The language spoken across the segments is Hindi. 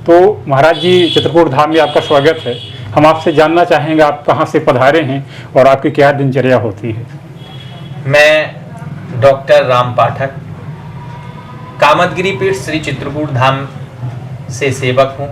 तो महाराज जी, चित्रकूट धाम में आपका स्वागत है। हम आपसे जानना चाहेंगे आप कहाँ से पधारे हैं और आपकी क्या दिनचर्या होती है। मैं डॉक्टर राम पाठक, कामदगिरी पीठ श्री चित्रकूट धाम से सेवक हूँ।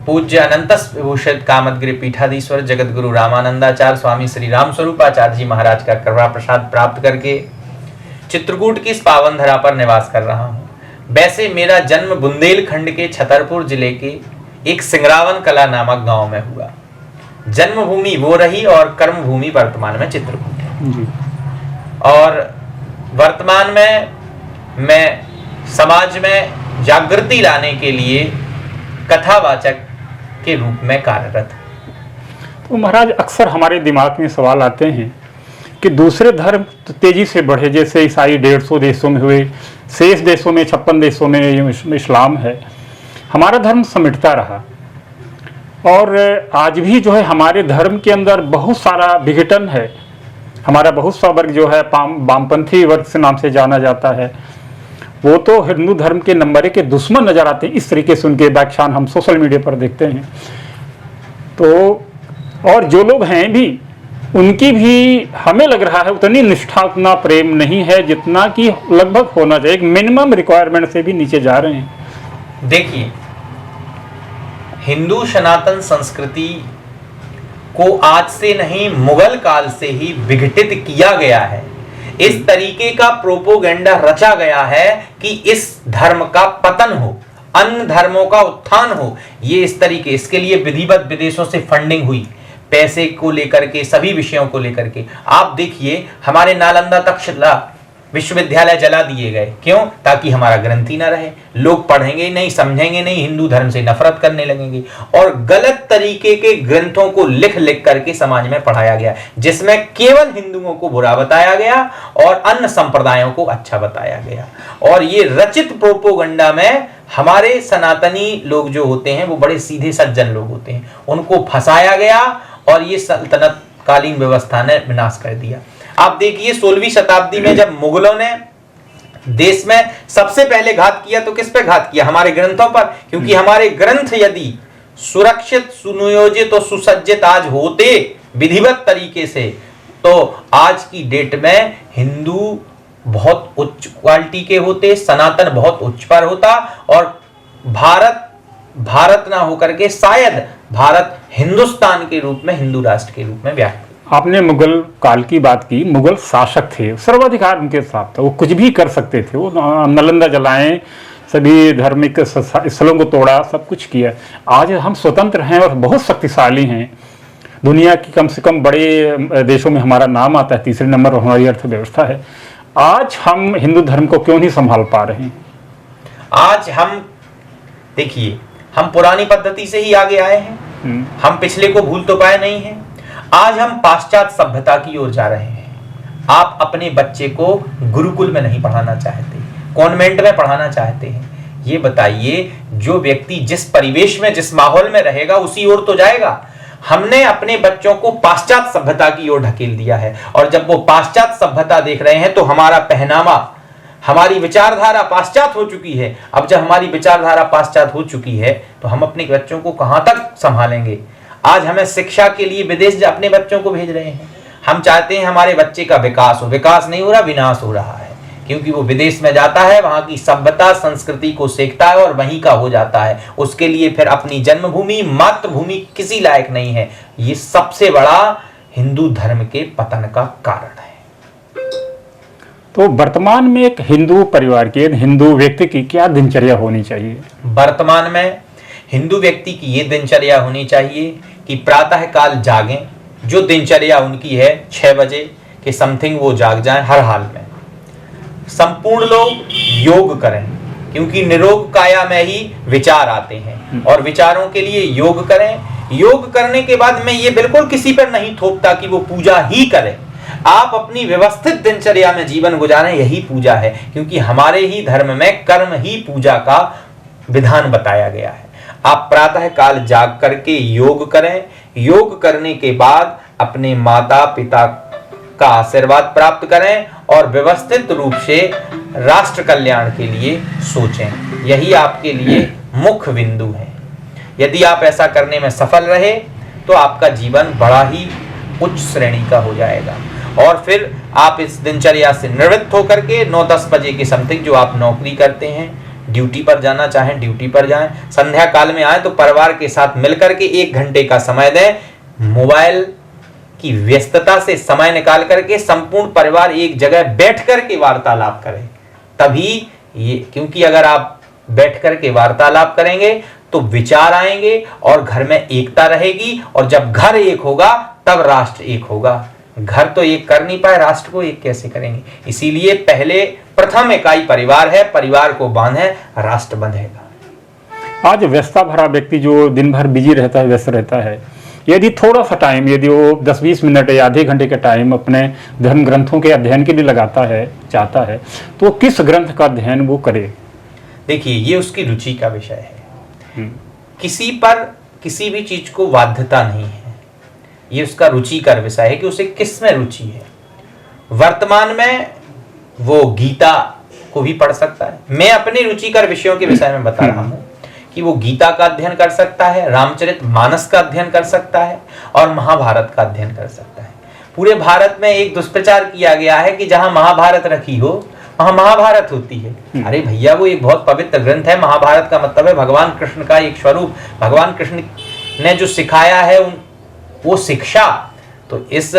पूज्य अनंत विभूषित कामदगिरी पीठाधीश्वर जगत गुरु रामानंदाचार्य स्वामी श्री राम स्वरूपाचार्य जी महाराज का कृपा प्रसाद प्राप्त करके चित्रकूट की इस पावन धरा पर निवास कर रहा हूँ। वैसे मेरा जन्म बुंदेलखंड के छतरपुर जिले के एक सिंगरावन कला नामक गांव में हुआ। जन्मभूमि वो रही और कर्मभूमि वर्तमान में चित्रकूट है जी। और वर्तमान में मैं समाज में जागृति लाने के लिए कथावाचक के रूप में कार्यरत हूं। तो महाराज, अक्सर हमारे दिमाग में सवाल आते हैं कि दूसरे धर्म तो तेजी से बढ़े, जैसे ईसाई 150 देशों में हुए, शेष देशों में 56 देशों में इस्लाम है, हमारा धर्म समिटता रहा। और आज भी जो है हमारे धर्म के अंदर बहुत सारा विघटन है। हमारा बहुत सा वर्ग जो है वामपंथी वर्ग से नाम से जाना जाता है, वो तो हिंदू धर्म के नंबर 1 के दुश्मन नजर आते हैं। इस तरीके से उनके व्याख्यान हम सोशल मीडिया पर देखते हैं। तो और जो लोग हैं भी, उनकी भी हमें लग रहा है उतनी निष्ठा, उतना प्रेम नहीं है जितना कि लगभग होना चाहिए। एक मिनिमम रिक्वायरमेंट से भी नीचे जा रहे हैं। देखिए, हिंदू सनातन संस्कृति को आज से नहीं, मुगल काल से ही विघटित किया गया है। इस तरीके का प्रोपोगेंडा रचा गया है कि इस धर्म का पतन हो, अन्य धर्मों का उत्थान हो। ये इस तरीके, इसके लिए विधिवत विदेशों से फंडिंग हुई, पैसे को लेकर के, सभी विषयों को लेकर के। आप देखिए, हमारे नालंदा तक्षशिला विश्वविद्यालय जला दिए गए। क्यों? ताकि हमारा ग्रंथ ही ना रहे। लोग पढ़ेंगे नहीं, समझेंगे नहीं, हिंदू धर्म से नफरत करने लगेंगे। और गलत तरीके के ग्रंथों को लिख लिख करके समाज में पढ़ाया गया, जिसमें केवल हिंदुओं को बुरा बताया गया और अन्य संप्रदायों को अच्छा बताया गया। और ये रचित प्रोपोगंडा में हमारे सनातनी लोग जो होते हैं वो बड़े सीधे सज्जन लोग होते हैं, उनको फंसाया गया और ये सल्तनत कालीन व्यवस्था ने विनाश कर दिया। आप देखिए, 16वीं शताब्दी में जब मुगलों ने देश में सबसे पहले घात किया तो किस पे घात किया? हमारे ग्रंथों पर। क्योंकि हमारे ग्रंथ यदि सुरक्षित, सुनियोजित और सुसज्जित आज होते विधिवत तरीके से, तो आज की डेट में हिंदू बहुत उच्च क्वालिटी के होते, सनातन बहुत उच्च पर होता और भारत ना होकर के शायद भारत हिंदुस्तान के रूप में, हिंदू राष्ट्र के रूप में व्याप्त। स्थल मुगल काल की बात की। मुगल शासक थे, सर्वाधिकार उनके साथ था, वो कुछ भी कर सकते थे। वो नालंदा जलाएं, सभी धार्मिक स्थलों को तोड़ा, सब कुछ किया। आज हम स्वतंत्र हैं और बहुत शक्तिशाली हैं। दुनिया की कम से कम बड़े देशों में हमारा नाम आता है, 3रे नंबर पर हमारी अर्थव्यवस्था है। आज हम हिंदू धर्म को क्यों नहीं संभाल पा रहे हैं? आज हम देखिए, हम पुरानी पद्धति से ही आगे आए हैं। हम पिछले को भूल तो पाए नहीं हैं। आज हम पाश्चात्य सभ्यता की ओर जा रहे हैं। आप अपने बच्चे को गुरुकुल में नहीं पढ़ाना चाहते, कॉन्वेंट में पढ़ाना चाहते हैं। ये बताइए, जो व्यक्ति जिस परिवेश में, जिस माहौल में रहेगा उसी ओर तो जाएगा। हमने अपने बच्चों को पाश्चात्य सभ्यता की ओर ढकेल दिया है और जब वो पाश्चात्य सभ्यता देख रहे हैं तो हमारा पहनावा, हमारी विचारधारा पाश्चात्य हो चुकी है। अब जब हमारी विचारधारा पाश्चात्य हो चुकी है तो हम अपने बच्चों को कहां तक संभालेंगे? आज हमें शिक्षा के लिए विदेश अपने बच्चों को भेज रहे हैं। हम चाहते हैं हमारे बच्चे का विकास हो, विकास नहीं हो रहा, विनाश हो रहा है। क्योंकि वो विदेश में जाता है, वहां की सभ्यता संस्कृति को सीखता है और वहीं का हो जाता है। उसके लिए फिर अपनी जन्मभूमि, मातृभूमि किसी लायक नहीं है। ये सबसे बड़ा हिंदू धर्म के पतन का कारण है। तो वर्तमान में एक हिंदू परिवार की, हिंदू व्यक्ति की क्या दिनचर्या होनी चाहिए? वर्तमान में हिंदू व्यक्ति की ये दिनचर्या होनी चाहिए कि प्रातः काल जागें। जो दिनचर्या उनकी है 6 बजे के समथिंग वो जाग जाएं हर हाल में। संपूर्ण लोग योग करें, क्योंकि निरोग काया में ही विचार आते हैं और विचारों के लिए योग करें। योग करने के बाद मैं ये बिल्कुल किसी पर नहीं थोपता कि वो पूजा ही करें। आप अपनी व्यवस्थित दिनचर्या में जीवन गुजारें, यही पूजा है। क्योंकि हमारे ही धर्म में कर्म ही पूजा का विधान बताया गया है। आप प्रातः काल जाग करके योग करें। योग करने के बाद अपने माता पिता का आशीर्वाद प्राप्त करें और व्यवस्थित रूप से राष्ट्र कल्याण के लिए सोचें। यही आपके लिए मुख्य बिंदु है। यदि आप ऐसा करने में सफल रहे तो आपका जीवन बड़ा ही उच्च श्रेणी का हो जाएगा। और फिर आप इस दिनचर्या से निवृत्त होकर के 9-10 बजे के समथिंग जो आप नौकरी करते हैं, ड्यूटी पर जाना चाहें ड्यूटी पर जाएं, संध्या काल में आए तो परिवार के साथ मिलकर के 1 घंटे का समय दें। मोबाइल की व्यस्तता से समय निकाल करके संपूर्ण परिवार एक जगह बैठ करके वार्तालाप करें, तभी ये, क्योंकि अगर आप बैठ करके वार्तालाप करेंगे तो विचार आएंगे और घर में एकता रहेगी, और जब घर एक होगा तब राष्ट्र एक होगा। घर तो एक कर नहीं पाए, राष्ट्र को एक कैसे करेंगे? इसीलिए पहले प्रथम इकाई परिवार है, परिवार को बांधे राष्ट्र बंधेगा। आज व्यस्तता भरा व्यक्ति जो दिन भर बिजी रहता है, व्यस्त रहता है, यदि थोड़ा सा टाइम, यदि वो 10-20 मिनट या आधे घंटे का टाइम अपने धर्म ग्रंथों के अध्ययन के लिए लगाता है, चाहता है, तो किस ग्रंथ का अध्ययन वो करे? देखिए, ये उसकी रुचि का विषय है। किसी पर किसी भी चीज को बाध्यता नहीं है, ये उसका रुचिकर विषय है कि उसे किस में रुचि है। वर्तमान में वो गीता को भी पढ़ सकता है। मैं अपने रुचिकर विषयों के विषय में बता रहा हूँ कि वो गीता का अध्ययन कर सकता है, रामचरितमानस का अध्ययन कर सकता है और महाभारत का अध्ययन कर सकता है। पूरे भारत में एक दुष्प्रचार किया गया है कि जहां महाभारत रखी हो वहां महाभारत होती है। अरे भैया, वो एक बहुत पवित्र ग्रंथ है। महाभारत का मतलब है भगवान कृष्ण का एक स्वरूप, भगवान कृष्ण ने जो सिखाया है वो शिक्षा, तो इस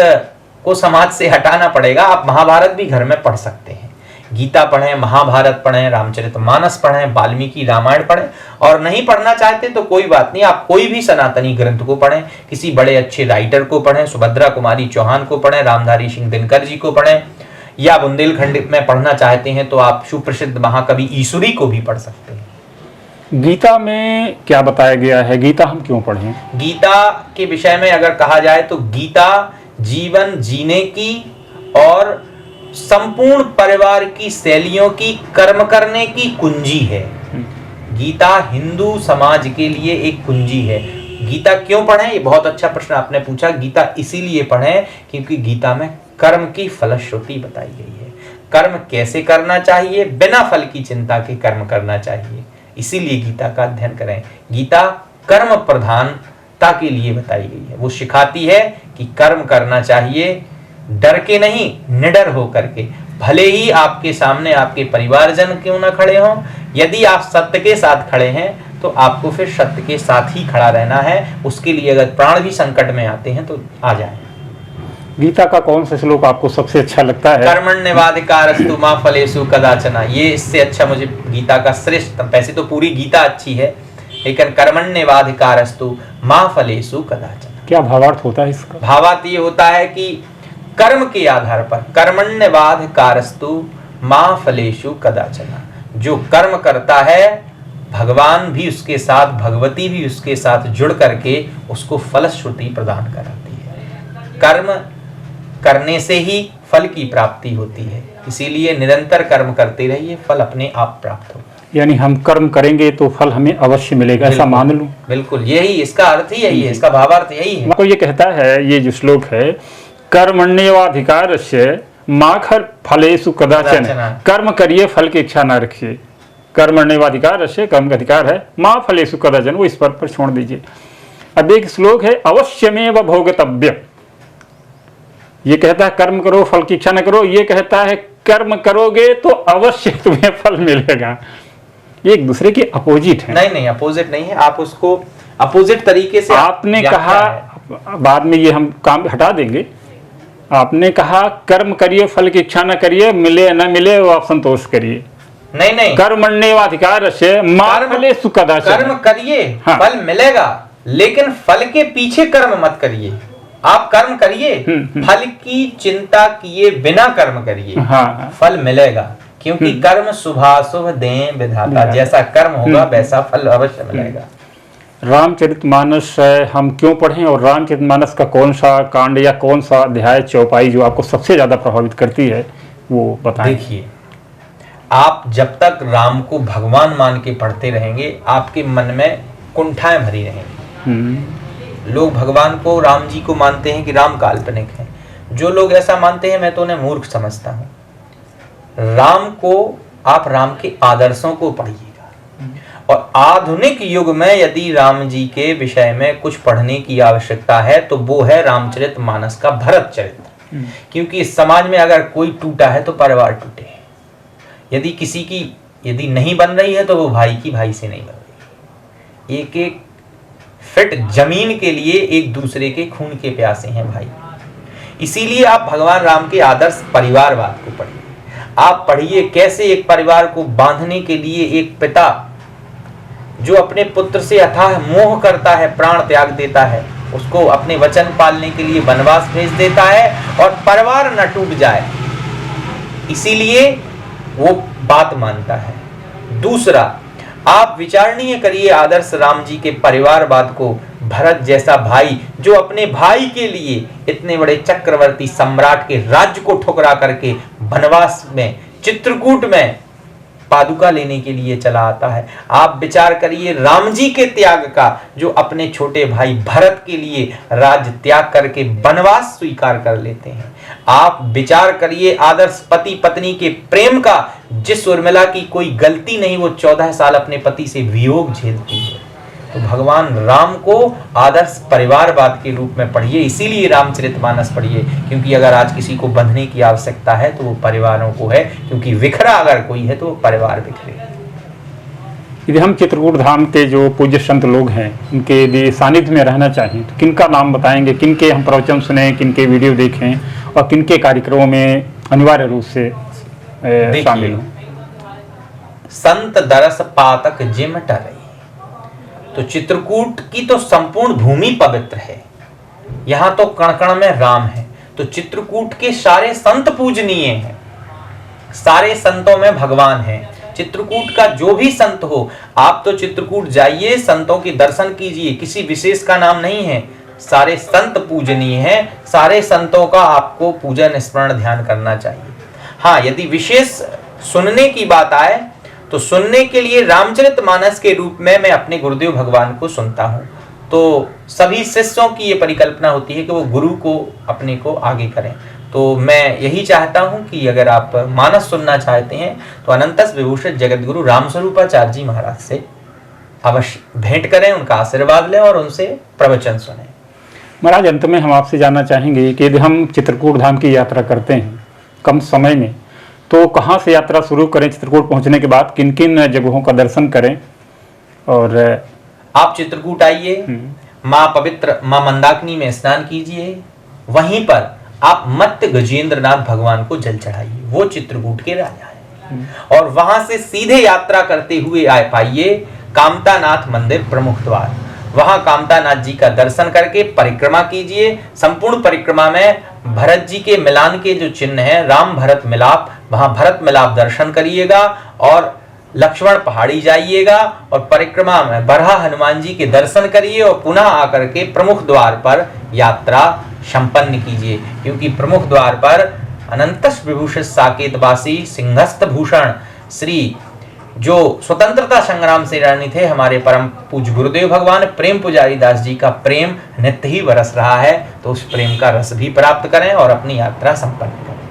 को समाज से हटाना पड़ेगा। आप महाभारत भी घर में पढ़ सकते हैं, गीता पढ़ें, महाभारत पढ़ें, रामचरितमानस पढ़ें, वाल्मीकि रामायण पढ़ें, और नहीं पढ़ना चाहते तो कोई बात नहीं, आप कोई भी सनातनी ग्रंथ को पढ़ें, किसी बड़े अच्छे राइटर को पढ़ें, सुभद्रा कुमारी चौहान को पढ़ें, रामधारी सिंह दिनकर जी को पढ़ें, या बुंदेलखंड में पढ़ना चाहते हैं तो आप सुप्रसिद्ध महाकवि ईसुरी को भी पढ़ सकते हैं। गीता में क्या बताया गया है? गीता हम क्यों पढ़ें? गीता के विषय में अगर कहा जाए तो गीता जीवन जीने की और संपूर्ण परिवार की शैलियों की, कर्म करने की कुंजी है। गीता हिंदू समाज के लिए एक कुंजी है। गीता क्यों पढ़ें? ये बहुत अच्छा प्रश्न आपने पूछा। गीता इसीलिए पढ़ें क्योंकि गीता में कर्म की फलश्रुति बताई गई है। कर्म कैसे करना चाहिए, बिना फल की चिंता के कर्म करना चाहिए, इसीलिए गीता का अध्ययन करें। गीता कर्म प्रधानता के लिए बताई गई है। वो सिखाती है कि कर्म करना चाहिए, डर के नहीं, निडर होकर के। भले ही आपके सामने आपके परिवारजन क्यों ना खड़े हों, यदि आप सत्य के साथ खड़े हैं तो आपको फिर सत्य के साथ ही खड़ा रहना है। उसके लिए अगर प्राण भी संकट में आते हैं तो आ जाएं। गीता का कौन सा श्लोक आपको सबसे अच्छा लगता है? कर्मण्येवाधिकारस्तु मा फलेषु कदाचन। ये इससे अच्छा मुझे गीता का श्रेष्ठ, वैसे तो पूरी गीता अच्छी है, लेकिन कर्मण्येवाधिकारस्तु मा फलेषु कदाचन। क्या भावार्थ होता है इसका? भावार्थ ये होता है कि कर्म के आधार पर, कर्मण्येवाधिकारस्तु मा फलेषु कदाचन, जो कर्म करता है भगवान भी उसके साथ, भगवती भी उसके साथ जुड़ करके उसको फलश्रुति प्रदान कराती है। कर्म करने से ही फल की प्राप्ति होती है, इसीलिए निरंतर कर्म करते रहिए, फल अपने आप प्राप्त होगा। यानी हम कर्म करेंगे तो फल हमें अवश्य मिलेगा, ऐसा मान लूं? बिल्कुल, यही इसका अर्थ ही यही है, इसका भावार्थ यही है। तो ये कहता है, ये जो श्लोक है, कर्मण्येवाधिकारस्य मा फलेषु कदाचन, कर्म करिए फल की इच्छा ना रखिए। कर्मण्येवाधिकारस्य, कर्म का अधिकार है, मा फलेषु कदाचन, वो इस पर छोड़ दीजिए। अब एक श्लोक है, अवश्यमेव भोगतव्य। ये कहता है कर्म करो फल की इच्छा न करो, ये कहता है कर्म करोगे तो अवश्य तुम्हें फल मिलेगा। ये एक दूसरे के अपोजिट है। नहीं, अपोजिट नहीं है, आप उसको अपोजिट तरीके से आपने कहा, बाद में ये हम काम हटा देंगे। आपने कहा कर्म करिए फल की इच्छा न करिए, मिले न मिले वो आप संतोष करिए। नहीं, कर्मण्येवाधिकारस्य मा फलेषु कदाचन, कर्म करिए, हाँ, फल मिलेगा, लेकिन फल के पीछे कर्म मत करिए। आप कर्म करिए, फल की चिंता किए बिना कर्म करिए, हाँ, फल मिलेगा, क्योंकि कर्म शुभाशुभ दें विधाता, जैसा कर्म होगा वैसा फल अवश्य मिलेगा। रामचरितमानस हम क्यों पढ़ें, और रामचरितमानस का कौन सा कांड या कौन सा अध्याय, चौपाई जो आपको सबसे ज्यादा प्रभावित करती है वो बताएं। देखिए, आप जब तक राम को भगवान मान के पढ़ते रहेंगे, आपके मन में कुंठाएं भरी रहेंगी। लोग भगवान को, राम जी को मानते हैं कि राम काल्पनिक है। जो लोग ऐसा मानते हैं मैं तो उन्हें मूर्ख समझता हूं। राम को, आप राम के आदर्शों को पढ़िएगा और आधुनिक युग में यदि राम जी के विषय में कुछ पढ़ने की आवश्यकता है तो वो है रामचरितमानस का भरत चरित्र। क्योंकि इस समाज में अगर कोई टूटा है तो परिवार टूटे। यदि किसी की यदि नहीं बन रही है तो वो भाई की भाई से नहीं बन रही। एक एक फिट जमीन के लिए एक दूसरे के खून के प्यासे हैं भाई। इसीलिए आप भगवान राम के आदर्श परिवारवाद को पढ़िए। आप पढ़िए कैसे एक परिवार को बांधने के लिए एक पिता जो अपने पुत्र से अथाह मोह करता है, प्राण त्याग देता है, उसको अपने वचन पालने के लिए वनवास भेज देता है और परिवार न टूट जाए, इसीलिए वो बात मानता है। दूसरा, आप विचारणीय करिए आदर्श राम जी के परिवारवाद को। भरत जैसा भाई जो अपने भाई के लिए इतने बड़े चक्रवर्ती सम्राट के राज्य को ठुकरा करके वनवास में चित्रकूट में पादुका लेने के लिए चला आता है। आप विचार करिए राम जी के त्याग का, जो अपने छोटे भाई भरत के लिए राज्य त्याग करके वनवास स्वीकार कर लेते हैं। आप विचार करिए आदर्श पति पत्नी के प्रेम का, जिस उर्मिला की कोई गलती नहीं वो 14 साल अपने पति से वियोग झेलती है। तो भगवान राम को आदर्श परिवारवाद के रूप में पढ़िए। इसीलिए रामचरितमानस पढ़िए, क्योंकि अगर आज किसी को बंधने की आवश्यकता है तो वो परिवारों को है, क्योंकि विखरा अगर कोई है तो वो परिवार बिखरे। यदि हम चित्रकूट धाम के जो पूज्य संत लोग हैं उनके यदि सानिध्य में रहना चाहें तो किनका नाम बताएंगे, किनके हम प्रवचन सुने, किनके वीडियो देखें और किनके कार्यक्रमों में अनिवार्य रूप से शामिल हों? संत दरस पातक जिम टरई। तो चित्रकूट की तो संपूर्ण भूमि पवित्र है, यहाँ तो कण कण में राम है। तो चित्रकूट के सारे संत पूजनीय हैं, सारे संतों में भगवान है। चित्रकूट का जो भी संत हो, आप तो चित्रकूट जाइए, संतों के दर्शन कीजिए, किसी विशेष का नाम नहीं है, सारे संत पूजनीय हैं। सारे संतों का आपको पूजन स्मरण ध्यान करना चाहिए। हाँ, यदि विशेष सुनने की बात आए तो सुनने के लिए रामचरितमानस के रूप में मैं अपने गुरुदेव भगवान को सुनता हूँ। तो सभी शिष्यों की ये परिकल्पना होती है कि वो गुरु को अपने को आगे करें। तो मैं यही चाहता हूँ कि अगर आप मानस सुनना चाहते हैं तो अनंतस विभूषित जगतगुरु रामस्वरूपाचार्य जी महाराज से अवश्य भेंट करें, उनका आशीर्वाद लें और उनसे प्रवचन सुनें। महाराज, अंत में हम आपसे जानना चाहेंगे कि यदि हम चित्रकूट धाम की यात्रा करते हैं कम समय में, तो कहाँ से यात्रा शुरू करें? चित्रकूट पहुंचने के बाद किन किन जगहों का दर्शन करें? और आप चित्रकूट आइए, माँ पवित्र माँ मंदाकिनी में स्नान कीजिए, वहीं पर आप मत्स्य गजेंद्रनाथ भगवान को जल चढ़ाइए, वो चित्रकूट के राजा है। और वहां से सीधे यात्रा करते हुए आ पाइए कामतानाथ मंदिर प्रमुख द्वार। वहां कामतानाथ जी का दर्शन करके परिक्रमा कीजिए। संपूर्ण परिक्रमा में भरत जी के मिलान के जो चिन्ह है, राम भरत मिलाप, वहां भरत मिलाप दर्शन करिएगा और लक्ष्मण पहाड़ी जाइएगा और परिक्रमा में बरहा हनुमान जी के दर्शन करिए और पुनः आकर के प्रमुख द्वार पर यात्रा संपन्न कीजिए। क्योंकि प्रमुख द्वार पर अनंतस विभूषित साकेतवासी सिंहस्थ भूषण श्री जो स्वतंत्रता संग्राम से रणनी थे, हमारे परम पूज्य गुरुदेव भगवान प्रेम पुजारी दास जी का प्रेम नित्य ही बरस रहा है। तो उस प्रेम का रस भी प्राप्त करें और अपनी यात्रा संपन्न करें।